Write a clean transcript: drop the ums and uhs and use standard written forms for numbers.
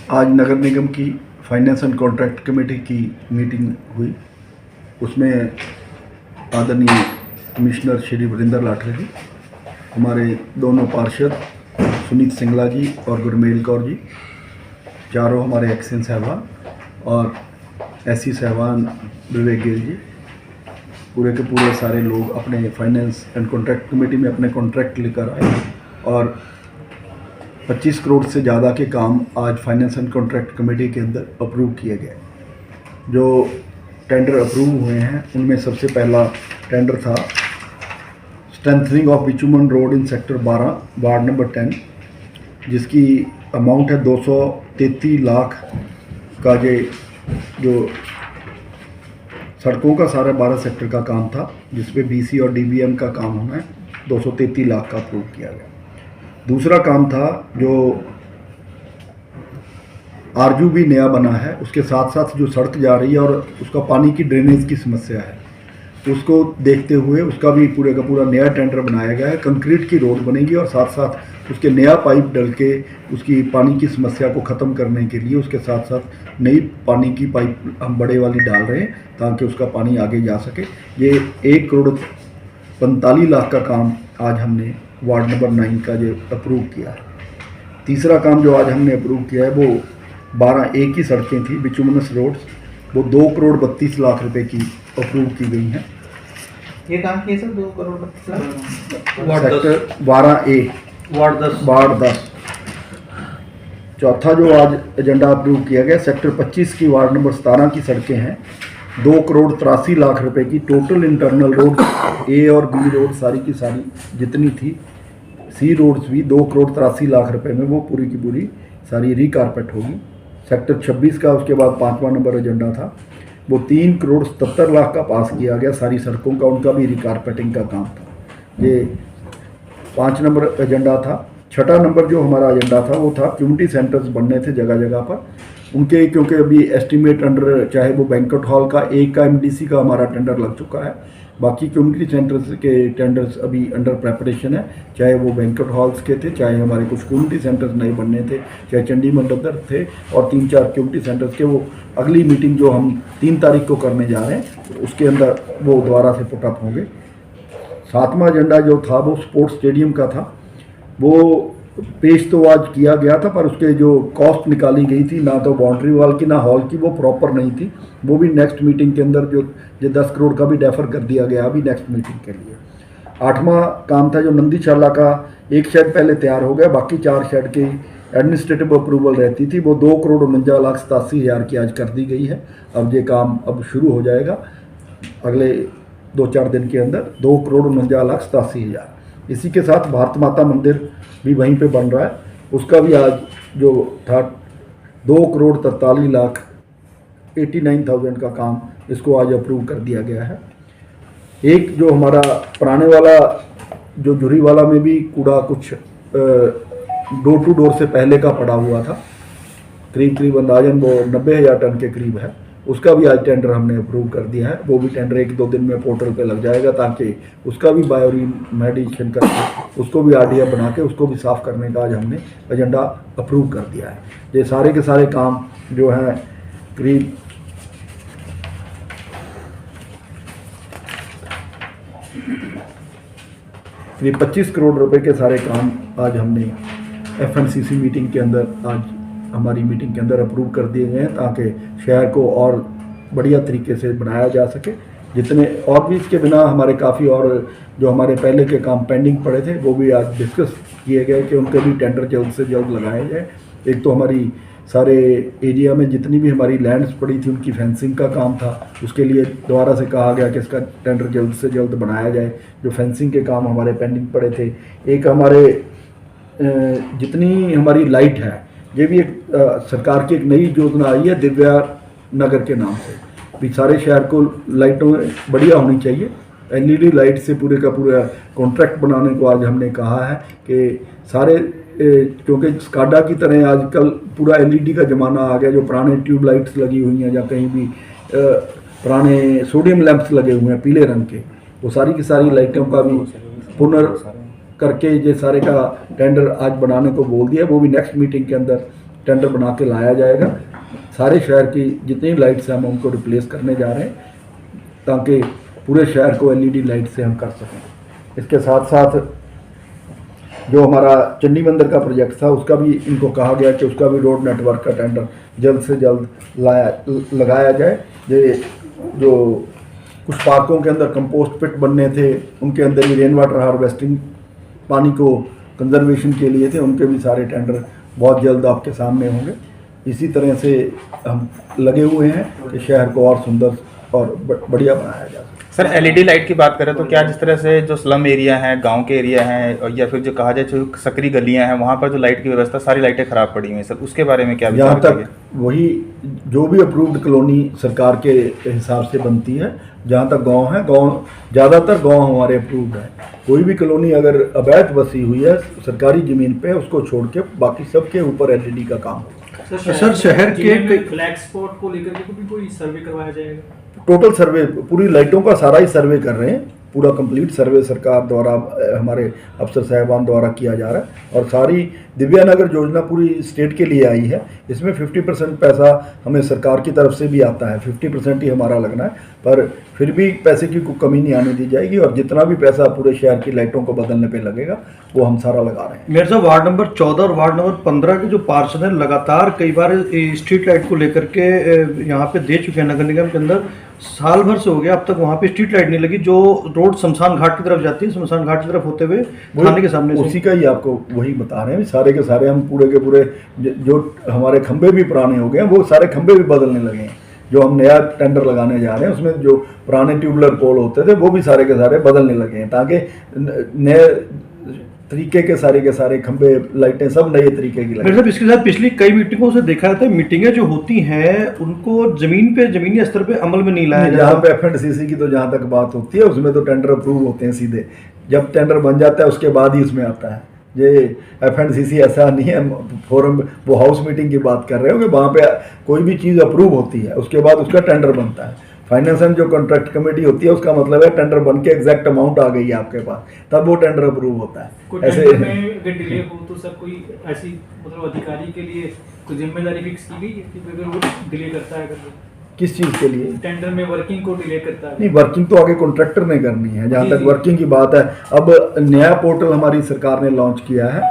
आज नगर निगम की finance and contract committee की मीटिंग हुई। उसमें आदरणीय कमिश्नर श्री वरिंदर लाठर जी, हमारे दोनों पार्षद सुनीत सिंगला जी और गुरमेल कौर जी, चारों हमारे एक्सन साहबान और एससी साहबान विवेक गिल जी, पूरे के पूरे सारे लोग अपने फाइनेंस एंड कॉन्ट्रैक्ट कमेटी में अपने कॉन्ट्रैक्ट लेकर आए और 25 करोड़ से ज़्यादा के काम आज फाइनेंस एंड कॉन्ट्रैक्ट कमेटी के अंदर अप्रूव किए गए। जो टेंडर अप्रूव हुए हैं उनमें सबसे पहला टेंडर था strengthening of bitumen road in sector 12 ward number 10, जिसकी अमाउंट है 233 लाख का। जो सड़कों का सारा 12 सेक्टर का काम था, जिसपे बीसी और डीबीएम का काम होना है, 233 लाख का अप्रूव किया गया। दूसरा काम था जो आरजू भी नया बना है, उसके साथ साथ जो सड़क जा रही है और उसका पानी की ड्रेनेज की समस्या है, उसको देखते हुए उसका भी पूरे का पूरा नया टेंडर बनाया गया है। कंक्रीट की रोड बनेगी और साथ साथ उसके नया पाइप डल के उसकी पानी की समस्या को ख़त्म करने के लिए उसके साथ साथ नई पानी की पाइप हम बड़े वाली डाल रहे हैं ताकि उसका पानी आगे जा सके। ये 1 करोड़ 45 लाख का काम आज हमने वार्ड नंबर 9 का जो अप्रूव किया है। तीसरा काम जो आज हमने अप्रूव किया है वो 12 एक ही सड़कें थी बिचुमनस रोड्स, वो 2 करोड़ 32 लाख रुपए की अप्रूव की गई हैं। ये काम किए sir 2 crore 32 lakh sector 12A ward 10। चौथा जो आज एजेंडा अप्रूव किया गया सेक्टर 25 की वार्ड नंबर 17 की सड़कें हैं, 2 करोड़ 83 लाख रुपए की। टोटल इंटरनल रोड ए और बी रोड सारी की सारी जितनी थी, सी रोड्स भी 2 करोड़ 83 लाख रुपए में वो पूरी की पूरी सारी रिकारपेट होगी। सेक्टर 26 का उसके बाद 5वां नंबर एजेंडा था, वो 3 करोड़ 77 लाख का पास किया गया सारी सड़कों का, उनका भी रिकारपेटिंग का काम था। ये 5 नंबर एजेंडा था। छठा नंबर जो हमारा एजेंडा था वो था कम्युनिटी सेंटर्स बनने थे जगह जगह पर उनके, क्योंकि अभी एस्टीमेट अंडर, चाहे वो बैंक्वेट हॉल का एक का एमडीसी का हमारा टेंडर लग चुका है, बाकी कम्युनिटी सेंटर्स के टेंडर्स अभी अंडर प्रेपरेशन है, चाहे वो बैंक्वेट हॉल्स के थे, चाहे हमारे कुछ कम्युनिटी सेंटर्स नए बनने थे, चाहे चंडी मंडप थे, और 3-4 कम्युनिटी सेंटर्स के वो अगली मीटिंग जो हम 3 तारीख को करने जा रहे हैं उसके अंदर वो दोबारा से पुटअप होंगे। 7वां एजेंडा जो था वो स्पोर्ट्स स्टेडियम का था। वो पेश तो आज किया गया था पर उसके जो कॉस्ट निकाली गई थी, ना तो बाउंड्री वॉल की ना हॉल की, वो प्रॉपर नहीं थी। वो भी नेक्स्ट मीटिंग के अंदर जो 10 करोड़ का भी डेफर कर दिया गया अभी नेक्स्ट मीटिंग के लिए। 8वां काम था जो नंदीशाला का, एक शेड पहले तैयार हो गया, बाकी 4 शेड की एडमिनिस्ट्रेटिव अप्रूवल रहती थी, वो 2 करोड़ 49,87,000 की आज कर दी गई है। अब ये काम अब शुरू हो जाएगा अगले 2-4 दिन के अंदर, 2 करोड़ 49,87,000। इसी के साथ भारत माता मंदिर भी वहीं पे बन रहा है, उसका भी आज जो था 2 करोड़ 43 लाख 89,000 का काम, इसको आज अप्रूव कर दिया गया है। एक जो हमारा पुराने वाला जो जुरी वाला में भी कूड़ा कुछ डोर टू डोर से पहले का पड़ा हुआ था, करीब अंदाजन वो 90,000 टन के करीब है, उसका भी आज टेंडर हमने अप्रूव कर दिया है। वो भी टेंडर 1-2 दिन में पोर्टल पे लग जाएगा ताकि उसका भी बायोरिमेडिएशन करके उसको भी आरडीएफ बना के उसको भी साफ़ करने का आज हमने एजेंडा अप्रूव कर दिया है। ये सारे के सारे काम जो हैं करीब करीब 25 करोड़ रुपए के सारे काम आज हमने एफएमसीसी मीटिंग के अंदर, आज हमारी मीटिंग के अंदर अप्रूव कर दिए गए हैं ताकि शहर को और बढ़िया तरीके से बनाया जा सके। जितने और भी इसके बिना हमारे काफ़ी और जो हमारे पहले के काम पेंडिंग पड़े थे वो भी आज डिस्कस किए गए कि उनके भी टेंडर जल्द से जल्द लगाए जाए। एक तो हमारी सारे एरिया में जितनी भी हमारी लैंड्स पड़ी थी उनकी फेंसिंग का काम था, उसके लिए दोबारा से कहा गया कि इसका टेंडर जल्द से जल्द बनाया जाए, जो फेंसिंग के काम हमारे पेंडिंग पड़े थे। एक हमारे जितनी हमारी लाइट है, ये भी एक सरकार की एक नई योजना आई है दिव्या नगर के नाम से, भी सारे शहर को लाइटों बढ़िया होनी चाहिए। एलईडी लाइट से पूरे का पूरा कॉन्ट्रैक्ट बनाने को आज हमने कहा है कि सारे, क्योंकि स्काडा की तरह आजकल पूरा एलईडी का ज़माना आ गया, जो पुराने ट्यूब लाइट्स लगी हुई हैं या कहीं भी पुराने सोडियम लैंप्स लगे हुए हैं पीले रंग के, वो सारी की सारी लाइटों का भी पुनर् करके ये सारे का टेंडर आज बनाने को बोल दिया। वो भी नेक्स्ट मीटिंग के अंदर टेंडर बना के लाया जाएगा। सारे शहर की जितनी लाइट्स हैं हम उनको रिप्लेस करने जा रहे हैं ताकि पूरे शहर को एलईडी लाइट से हम कर सकें। इसके साथ साथ जो हमारा चंडी मंदिर का प्रोजेक्ट था उसका भी इनको कहा गया कि उसका भी रोड नेटवर्क का टेंडर जल्द से जल्द लगाया जाए। ये जो कुछ पार्कों के अंदर कंपोस्ट पिट बनने थे, उनके अंदर भी रेन वाटर हार्वेस्टिंग पानी को कंजर्वेशन के लिए थे, उनके भी सारे टेंडर बहुत जल्द आपके सामने होंगे। इसी तरह से हम लगे हुए हैं कि शहर को और सुंदर और बढ़िया बनाया जा सके। सर एलईडी लाइट की बात करें तो क्या जिस तरह से जो स्लम एरिया हैं, गांव के एरिया हैं, या फिर जो कहा जाए जो सकरी गलियां हैं, वहां पर जो लाइट की व्यवस्था सारी लाइटें खराब पड़ी हुई हैं सर, उसके बारे में क्या विचार यहाँ तक वही जो भी अप्रूव्ड कॉलोनी सरकार के हिसाब से बनती है, जहाँ तक गांव है, गांव ज़्यादातर गांव हमारे अप्रूव्ड है। कोई भी कॉलोनी अगर अवैध बसी हुई है सरकारी ज़मीन पे, उसको छोड़ के बाकी सबके ऊपर एलईडी का काम होगा। सर शहर के फ्लैग स्पॉट को लेकर के भी कोई सर्वे करवाया जाएगा? टोटल सर्वे, पूरी लाइटों का सारा ही सर्वे कर रहे हैं। पूरा कंप्लीट सर्वे सरकार द्वारा, हमारे अफसर साहिबान द्वारा किया जा रहा है। और सारी दिव्यानगर योजना पूरी स्टेट के लिए आई है। इसमें 50% पैसा हमें सरकार की तरफ से भी आता है, 50% ही हमारा लगना है, पर फिर भी पैसे की कोई कमी नहीं आने दी जाएगी। और जितना भी पैसा पूरे शहर की लाइटों को बदलने पे लगेगा वो हम सारा लगा रहे हैं। मेरे साहब वार्ड नंबर 14 और वार्ड नंबर 15 के जो पार्षद हैं लगातार कई बार स्ट्रीट लाइट को लेकर के यहाँ पे दे चुके हैं नगर निगम के अंदर। साल भर से हो गया, अब तक वहाँ पे स्ट्रीट लाइट नहीं लगी। जो रोड शमशान घाट की तरफ जाती है, शमशान घाट की तरफ होते हुए थाने के सामने उसी का ही आपको वही बता रहे हैं। सारे के सारे हम पूरे के पूरे जो हमारे खंभे भी पुराने हो गए हैं, वो सारे खंभे भी बदलने लगे हैं। जो हम नया टेंडर लगाने जा रहे हैं उसमें जो पुराने ट्यूबुलर पोल होते थे वो भी सारे के सारे बदलने लगे हैं, ताकि नए तरीके के सारे खंभे लाइटें सब नए तरीके की लगे। मतलब इसके साथ पिछली कई मीटिंगों से देखा जाता है, मीटिंगें जो होती हैं उनको जमीनी स्तर पे अमल में नहीं लाया जाता। जहाँ पे एफएंडसीसी की तो जहाँ तक बात होती है उसमें तो टेंडर अप्रूव होते हैं सीधे, जब टेंडर बन जाता है उसके बाद ही उसमें आता है। ये एफएंडसीसी ऐसा नहीं है, फोरम वो हाउस मीटिंग की बात कर रहे हो कि वहाँ पे कोई भी चीज़ अप्रूव होती है उसके बाद उसका टेंडर बनता है। फाइनेंस एंड जो कॉन्ट्रैक्ट कमेटी होती है उसका मतलब है टेंडर बन के एग्जैक्ट अमाउंट आ गई है आपके पास, तब वो टेंडर अप्रूव होता है। ऐसे में अगर डिले हो तो सर कोई ऐसी मतलब अधिकारी के लिए कोई जिम्मेदारी फिक्स की गई है कि अगर वो डिले करता है, अगर किस चीज़ के लिए? टेंडर में वर्किंग को डिले करता है? नहीं, वर्किंग तो आगे कॉन्ट्रैक्टर ने करनी है। जहाँ तक वर्किंग की बात है, अब नया पोर्टल हमारी सरकार ने लॉन्च किया है।